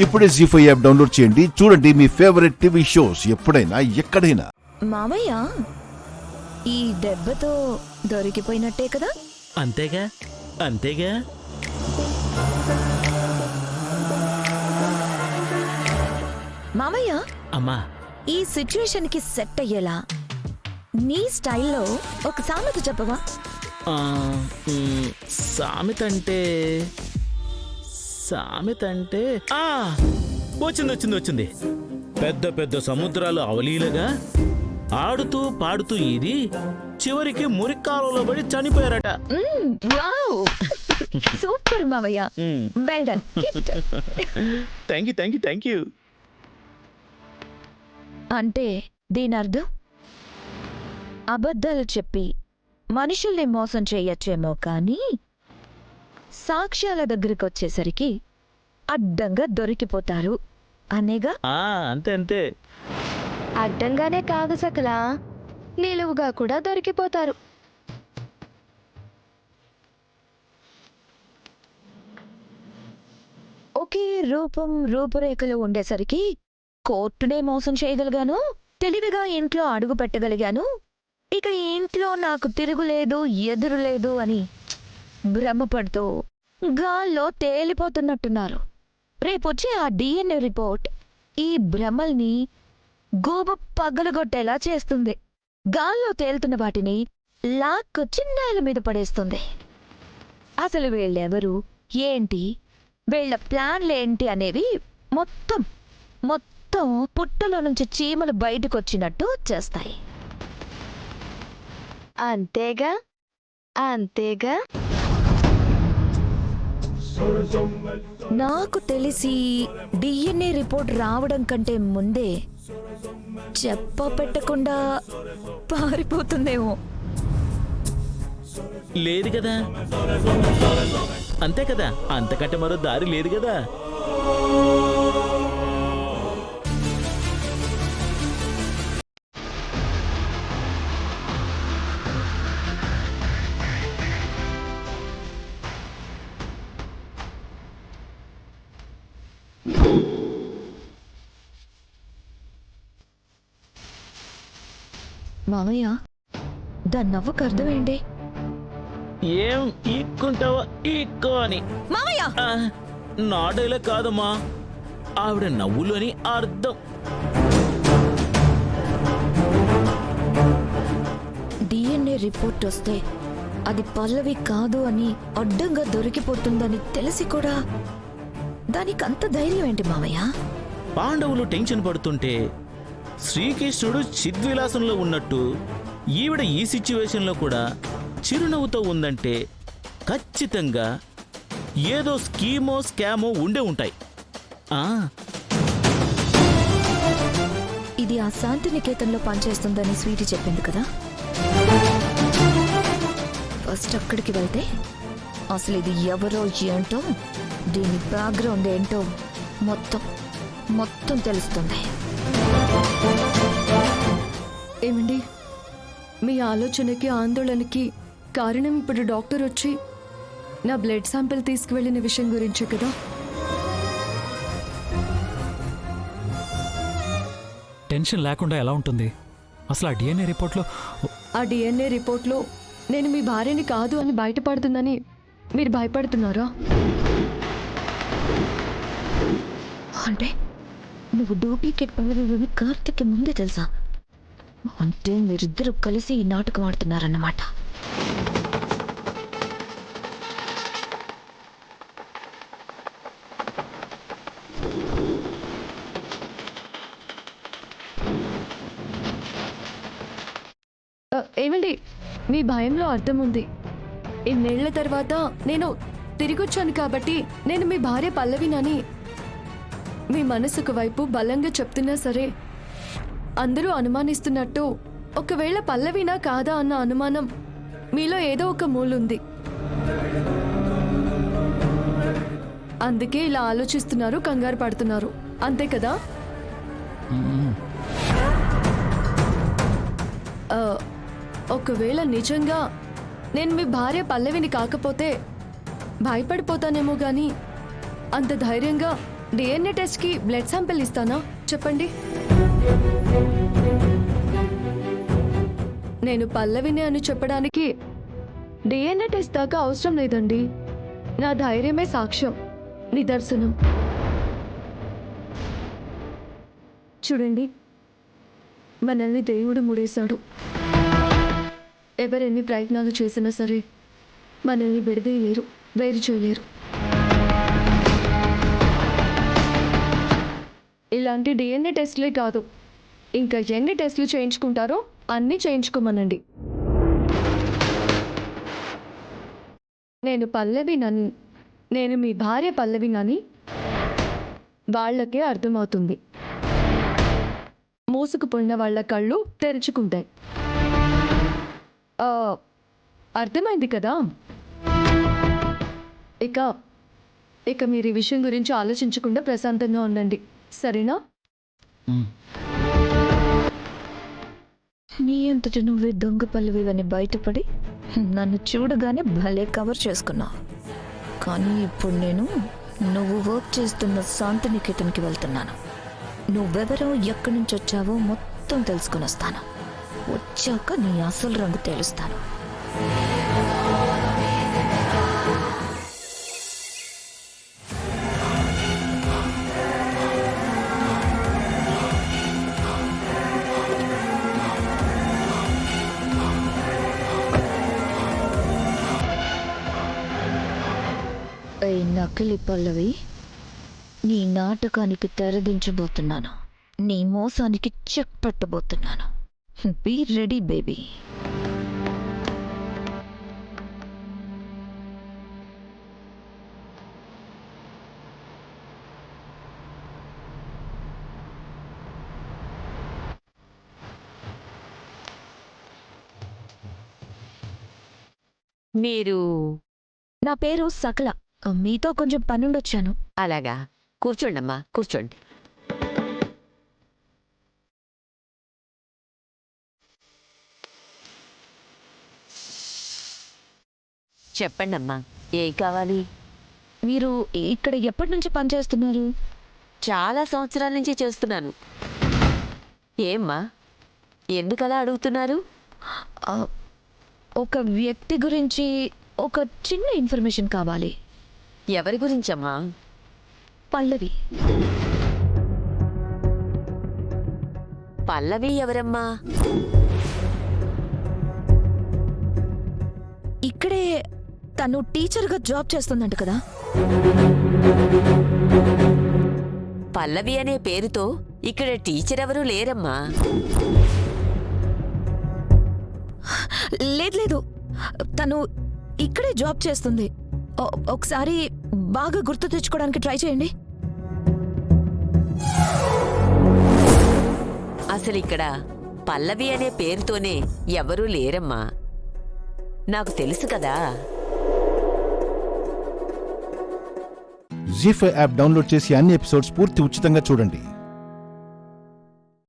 ఇప్పుడే జీ5 app download చేయండి. చూడండి మీ ఫేవరెట్ టీవీ షోస్ ఎప్పుడైనా ఎక్కడైనా. మామయ్య, ఈ దెబ్బతో దొరికిపోయినట్టే కదా? అంతేగా అంతేగా. మామయ్య, అమ్మా, ఈ సిచ్యువేషన్ కి సెట్ అయ్యేలా నీ స్టైల్లో ఒక సామెత చెప్పవా? సామెత అంటే వచ్చింది. పెద్ద పెద్ద సముద్రాలు అవలీలగా ఆడుతూ పాడుతూ ఇది చివరికి మురికాలలో పడి చనిపోయారట. సూపర్ మామయ్య, వెల్ డన్. Thank you. అంటే దీని అర్థం అబద్ధాలు చెప్పి మనుషుల్ని మోసం చేయొచ్చేమో కానీ సాక్ష్యాల దగ్గరికి వచ్చేసరికి అడ్డంగా దొరికిపోతారు అనేగా? అంతే. అడ్డంగానే కాదు సకలా, నిలువుగా కూడా దొరికిపోతారు. ఒకే రూపురేఖలు ఉండేసరికి కోర్టునే మోసం చేయగలిగాను, తెలివిగా ఇంట్లో అడుగు పెట్టగలిగాను, ఇక ఇంట్లో నాకు తిరుగులేదు ఎదురులేదు అని భ్రమపడుతూ గాల్లో తేలిపోతున్నట్టున్నారు. రేపొచ్చే ఆ డిఎన్ఏ రిపోర్ట్ ఈ భ్రమల్ని గోబ పగలగొట్టేలా చేస్తుంది. గాల్లో తేలుతున్న వాటిని లాక్కొచ్చి నేల మీద పడేస్తుంది. అసలు వీళ్ళెవరు, ఏంటి, వీళ్ళ ప్లాన్లేంటి అనేవి మొత్తం పుట్టలో నుంచి చీమలు బయటకొచ్చినట్టు చేస్తాయి. అంతేగా. నాకు తెలిసి డిఎన్ఏ రిపోర్ట్ రావడం కంటే ముందే పెట్టకుండా పారిపోతుందేమో. లేదు కదా, అంతే కదా, అంతకంటే మరో దారి లేదు కదా. మామయ్య, దాని నవ్వుకు అర్థమేంటి? ఏం ఈక్కుంటావా ఈక్కో అని. మామయ్య, నా డైలాగ్ కాదమ్మా, ఆవిడ నవ్వులు అని అర్థం. డిఎన్ఏ రిపోర్ట్ వస్తే అది పల్లవి కాదు అని అడ్డంగా దొరికిపోతుందని తెలిసి కూడా దానికి అంత ధైర్యం ఏంటి మామయ్య? పాండవులు టెన్షన్ పడుతుంటే శ్రీకృష్ణుడు చిద్విలాసంలో ఉన్నట్టు ఈవిడ ఈ సిచ్యువేషన్లో కూడా చిరునవ్వుతో ఉందంటే ఖచ్చితంగా ఏదో స్కీమో స్కామో ఉండే ఉంటాయి. ఇది ఆ శాంతినికేతన్లో పనిచేస్తుందని స్వీటీ చెప్పింది కదా. ఫస్ట్ అక్కడికి వెళ్తే అసలు ఇది ఎవరో ఏంటో, దీని బ్యాక్గ్రౌండ్ ఏంటో మొత్తం తెలుస్తుంది. ఏమండి, మీ ఆలోచనకి ఆందోళనకి కారణం ఇప్పుడు డాక్టర్ వచ్చి నా బ్లడ్ శాంపిల్ తీసుకువెళ్ళిన విషయం గురించే కదా. టెన్షన్ లేకుండా ఎలా ఉంటుంది అసలు? ఆ డిఎన్ఏ రిపోర్ట్లో నేను మీ భార్యని కాదు అని బయటపడుతుందని మీరు భయపడుతున్నారా? అంటే నువ్వు డూప్లికేట్ పనులు కార్తిక్ ముందే తెలుసా? అంటే మీరిద్దరూ కలిసి ఈ నాటకం ఆడుతున్నారన్నమాట. ఏమండి, మీ భయంలో అర్థం ఉంది. ఇన్నేళ్ల తర్వాత నేను తిరిగొచ్చాను కాబట్టి నేను మీ భార్య పల్లవినని మీ మనసుకు వైపు బలంగా చెప్తున్నా సరే, అందరూ అనుమానిస్తున్నట్టు ఒకవేళ పల్లవినా కాదా అన్న అనుమానం మీలో ఏదో ఒక మూలుంది. అందుకే ఇలా ఆలోచిస్తున్నారు, కంగారు పడుతున్నారు, అంతే కదా? ఒకవేళ నిజంగా నేను మీ భార్య పల్లవిని కాకపోతే భయపడిపోతానేమో గాని అంత ధైర్యంగా డిఎన్ఏ టెస్ట్కి బ్లడ్ శాంపిల్ ఇస్తానా చెప్పండి. నేను పల్లవిని అని చెప్పడానికి డిఎన్ఏ టెస్ట్ దాకా అవసరం లేదండి. నా ధైర్యమే సాక్ష్యం, నిదర్శనం. చూడండి, మనల్ని దేవుడు ముడేశాడు. ఎవరెన్ని ప్రయత్నాలు చేసినా సరే మనల్ని విడదీయలేరు, వేరు చేయలేరు. ఇలాంటి డిఎన్ఏ టెస్ట్లే కాదు, ఇంకా ఎన్ని టెస్టులు చేయించుకుంటారో అన్నీ చేయించుకోమనండి. నేను పల్లవినని, నేను మీ భార్య పల్లవినని వాళ్ళకే అర్థమవుతుంది. మూసుకుపోయిన వాళ్ళ కళ్ళు తెరుచుకుంటాయి. అర్థమైంది కదా? ఇక మీరు ఈ విషయం గురించి ఆలోచించకుండా ప్రశాంతంగా ఉండండి, సరేనా? నీ అంతటి నువ్వే దొంగ పల్లవివని బయటపడి నన్ను చూడగానే భలే కవర్ చేసుకున్నావు. కానీ ఇప్పుడు నేను నువ్వు వర్క్ చేస్తున్న శాంతినికేతన్కి వెళ్తున్నాను. నువ్వెవరో ఎక్కడి నుంచి వచ్చావో మొత్తం తెలుసుకుని వస్తాను. వచ్చాక నీ అసలు రంగు తేలుస్తాను. ఈ నకిలీ పల్లవి, నీ నాటకానికి తెరదించబోతున్నాను. నీ మోసానికి చెక్ పెట్టబోతున్నాను. Be ready baby. మీరు నా పేరు సకల. మీతో కొంచెం పనుండొచ్చాను. అలాగా, కూర్చోండమ్మా, కూర్చోండి. చెప్పండమ్మా, ఏం కావాలి? మీరు ఇక్కడ ఎప్పటి నుంచి పనిచేస్తున్నారు? చాలా సంవత్సరాల నుంచి చేస్తున్నాను. ఏమ్మా, ఎందుకలా అడుగుతున్నారు? ఒక వ్యక్తి గురించి ఒక చిన్న ఇన్ఫర్మేషన్ కావాలి. ఎవరి గురించమ్మా? పల్లవి. పల్లవి ఎవరమ్మా? ఇక్కడే తను టీచర్గా జాబ్ చేస్తుందంట కదా? పల్లవి అనే పేరుతో ఇక్కడ టీచర్ ఎవరూ లేరమ్మా. లేదు, తను ఇక్కడే జాబ్ చేస్తుంది. ఒకసారి బాగా గుర్తు తెచ్చుకోవడానికి ట్రై చేయండి. అసలు ఇక్కడ పల్లవి అనే పేరుతోనే ఎవరూ లేరమ్మా. నాకు తెలుసు కదా. జీ5 యాప్ డౌన్లోడ్ చేసి అన్ని ఎపిసోడ్స్ పూర్తి ఉచితంగా చూడండి.